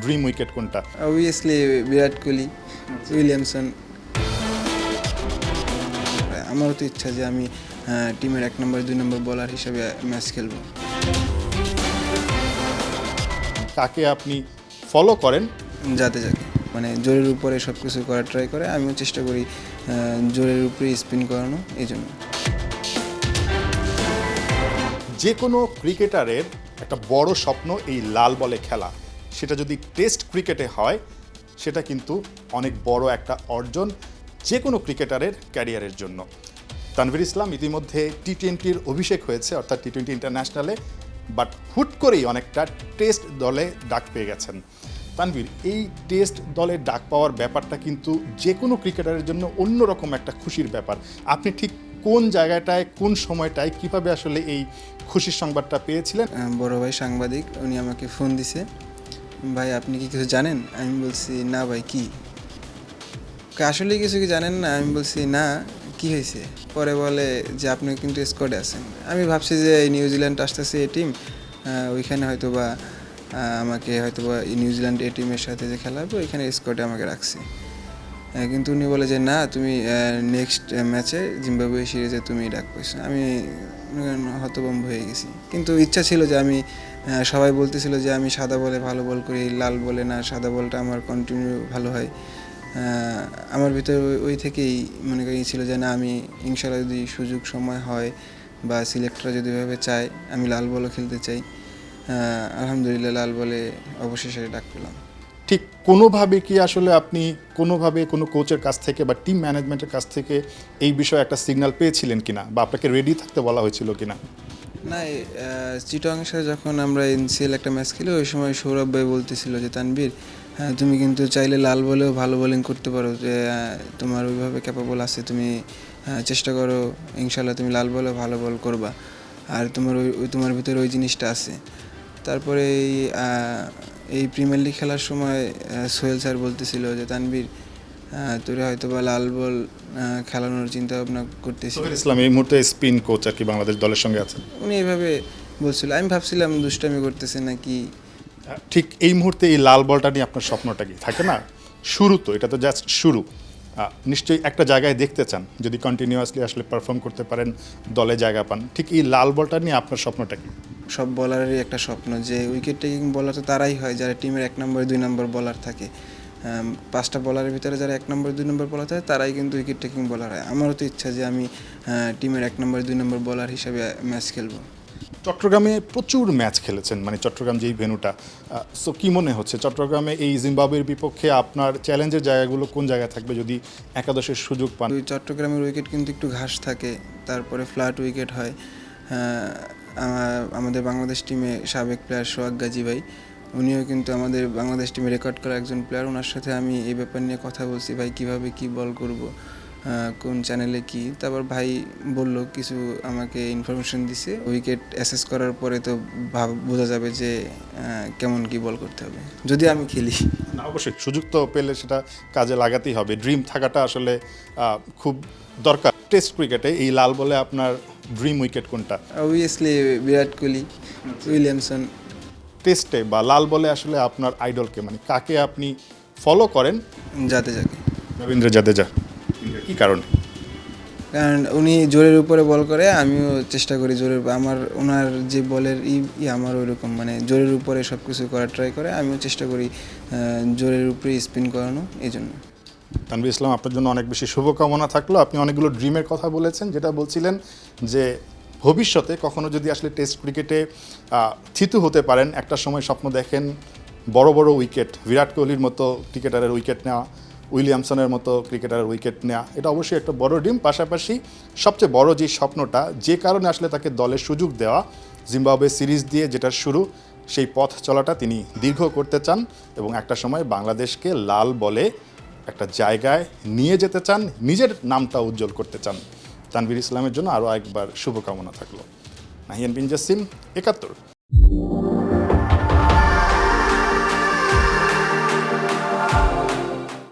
Dream wicket কোনটা? Obviously Virat Kohli, Williamson. আমারও তো ইচ্ছা যে আমি টিমের 1 নম্বর 2 নম্বর বোলার হিসেবে ম্যাচ খেলবো। কাকে আপনি ফলো করেন? জাদেজাকে, মানে জোরের উপরে সব কিছু করার ট্রাই করে, আমিও চেষ্টা করি জোরের উপরে স্পিন করানো, এই জন্য। যে কোনো ক্রিকেটারের একটা বড় স্বপ্ন এই লাল বলে খেলা। সেটা যদি টেস্ট ক্রিকেটে হয় সেটা কিন্তু অনেক বড় একটা অর্জন যে কোনো ক্রিকেটারের ক্যারিয়ারের জন্য। তানভীর ইসলাম ইতিমধ্যে টি-20-র অভিষেক হয়েছে, অর্থাৎ টি-20 ইন্টারন্যাশনালে, বাট হুট করেই অনেকটা টেস্ট দলে ডাক পেয়ে গেছেন। তানভীর, এই টেস্ট দলে ডাক পাওয়ার ব্যাপারটা কিন্তু যে কোনো ক্রিকেটারের জন্য অন্যরকম একটা খুশির ব্যাপার। আপনি ঠিক কোন জায়গাটায় কোন সময়টায় কিভাবে আসলে এই খুশির সংবাদটা পেয়েছিলেন? বড় ভাই সাংবাদিক, উনি আমাকে ফোন দিছে, ভাই আপনি কি কিছু জানেন? আমি বলছি না ভাই, কি আসলে কিছু কি জানেন না? আমি বলছি না, কি হয়েছে? পরে বলে যে আপনি কিন্তু স্কোয়াডে আছেন। আমি ভাবছি যে এই নিউজিল্যান্ড আসতেছে এই টিম, ওইখানে হয়তো বা আমাকে হয়তো বা নিউজিল্যান্ড এই টিমের সাথে যে খেলাবো ওইখানে স্কোয়াডে আমাকে রাখছে। কিন্তু উনি বলে যে না, তুমি নেক্সট ম্যাচে জিম্বাবুয়ে সিরিজে তুমি ডাক পাইছো। আমি হতভম্ব হয়ে গেছি, কিন্তু ইচ্ছা ছিল যে আমি, সবাই বলতেছিল যে আমি সাদা বলে ভালো বল করি, লাল বলে না, সাদা বলটা আমার কন্টিনিউ ভালো হয়। আমার ভিতরে ওই থেকেই মনে করি ছিল যে না, আমি ইনশাল্লাহ যদি সুযোগ সময় হয় বা সিলেক্টররা যদি এভাবে চায়, আমি লাল বলও খেলতে চাই। আলহামদুলিল্লাহ লাল বলে অবশেষে ডাক পেলাম। ঠিক কোনোভাবে কি আসলে আপনি কোনোভাবে কোনো কোচের কাছ থেকে বা টিম ম্যানেজমেন্টের কাছ থেকে এই বিষয়ে একটা সিগন্যাল পেয়েছিলেন কিনা, বা আপনাকে রেডি থাকতে বলা হয়েছিল কিনা? না, চিটাগাংয়ের সাথে যখন আমরা এনসিএল একটা ম্যাচ খেলি, ওই সময় সৌরভ ভাই বলতেছিল যে তানভীর, তুমি কিন্তু চাইলে লাল বলেও ভালো বোলিং করতে পারো, যে তোমার ওইভাবে ক্যাপাবল আছে, তুমি চেষ্টা করো, ইনশাল্লাহ তুমি লাল বলেও ভালো বল করবা, আর তোমার ভিতরে ওই জিনিসটা আছে। তারপরে এই প্রিমিয়ার লিগ খেলার সময় সোহেল স্যার বলতেছিল যে তানভীর, তোরা হয়তো বা লাল বল খেলানোর চিন্তা ভাবনা করতেছি। সোহেল ইসলাম এই মুহূর্তে স্পিন কোচ আর কি বাংলাদেশ দলের সঙ্গে আছেন। উনি এইভাবে বলছিল, আমি ভাবছিলাম দুষ্টামি করতেছে নাকি। ঠিক এই মুহূর্তে এই লাল বলটা নিয়ে আপনার স্বপ্নটা কি থাকে না? শুরু তো, এটা তো জাস্ট শুরু। নিশ্চয়ই একটা জায়গায় দেখতে চান, যদি কন্টিনিউয়াসলি আসলে পারফর্ম করতে পারেন, দলে জায়গা পান। ঠিক এই লাল বলটা নিয়ে আপনার স্বপ্নটা কি? সব বলারেরই একটা স্বপ্ন যে উইকেট টেকিং বলার তো তারাই হয় যারা টিমের 1 নম্বর 2 নম্বর বলার থাকে। 5টা বলারের ভিতরে যারা 1 নম্বর 2 নম্বর বলার থাকে তারাই কিন্তু উইকেট টেকিং বলার হয়। আমারও তো ইচ্ছা যে আমি টিমের 1 নম্বর 2 নম্বর বলার হিসাবে ম্যাচ খেলবো। চট্টগ্রামে প্রচুর ম্যাচ খেলেছেন, মানে চট্টগ্রাম যেই ভেন্যুটা, সো কী মনে হচ্ছে চট্টগ্রামে এই জিম্বাবুয়ের বিপক্ষে আপনার চ্যালেঞ্জের জায়গাগুলো কোন জায়গায় থাকবে যদি একাদশের সুযোগ পান? ওই চট্টগ্রামের উইকেট কিন্তু একটু ঘাস থাকে, তারপরে ফ্ল্যাট উইকেট হয়। আমাদের বাংলাদেশ টিমে সাবেক প্লেয়ার সোহাগ গাজী ভাই, উনিও কিন্তু আমাদের বাংলাদেশ টিমে রেকর্ড করা একজন প্লেয়ার। ওনার সাথে আমি এই ব্যাপার নিয়ে কথা বলছি, ভাই কীভাবে কী বল করব, কোন চ্যানেলে কি। তারপর ভাই বলল, কিছু আমাকে ইনফরমেশন দিছে, উইকেট অ্যাসেস করার পরে তো বোঝা যাবে যে কেমন কি বল করতে হবে যদি আমি খেলি। না, অবশ্যই সুযোগ তো পেলে সেটা কাজে লাগাতেই হবে। ড্রিম থাকাটা আসলে খুব দরকার টেস্ট ক্রিকেটে। এই লাল বলে আপনার ড্রিম উইকেট কোনটা? Obviously Virat Kohli, Williamson. টেস্টে বা লাল বলে আসলে আপনার আইডলকে, মানে কাকে আপনি ফলো করেন? জাদেজাকে। রবীন্দ্র জাদেজা। কী কারণে? কারণ উনি জোরের উপরে বল করে, আমিও চেষ্টা করি জোরের, ওনার যে বলের আমার ওইরকম, মানে জোরের উপরে সব কিছু করার ট্রাই করে, আমিও চেষ্টা করি জোরের উপরে স্পিন করানো, এই জন্য। তানভীর ইসলাম, আপনার জন্য অনেক বেশি শুভকামনা থাকলো। আপনি অনেকগুলো ড্রিমের কথা বলেছেন, যেটা বলছিলেন যে ভবিষ্যতে কখনো যদি আসলে টেস্ট ক্রিকেটে থিতু হতে পারেন, একটা সময় স্বপ্ন দেখেন বড় বড় উইকেট, বিরাট কোহলির মতো ক্রিকেটারের উইকেট নেওয়া, উইলিয়ামসনের মতো ক্রিকেটারের উইকেট নেওয়া, এটা অবশ্যই একটা বড় ড্রিম। পাশাপাশি সবচেয়ে বড় যে স্বপ্নটা, যে কারণে আসলে তাকে দলের সুযোগ দেওয়া, জিম্বাবুয়ে সিরিজ দিয়ে যেটার শুরু, সেই পথ চলাটা তিনি দীর্ঘ করতে চান এবং একটা সময় বাংলাদেশকে লাল বলে একটা জায়গায় নিয়ে যেতে চান, নিজের নামটা উজ্জ্বল করতে চান। তানভীর ইসলামের জন্য আরও একবার শুভকামনা থাকলো। নাহিয়ান বিন জাসিম, ৭১।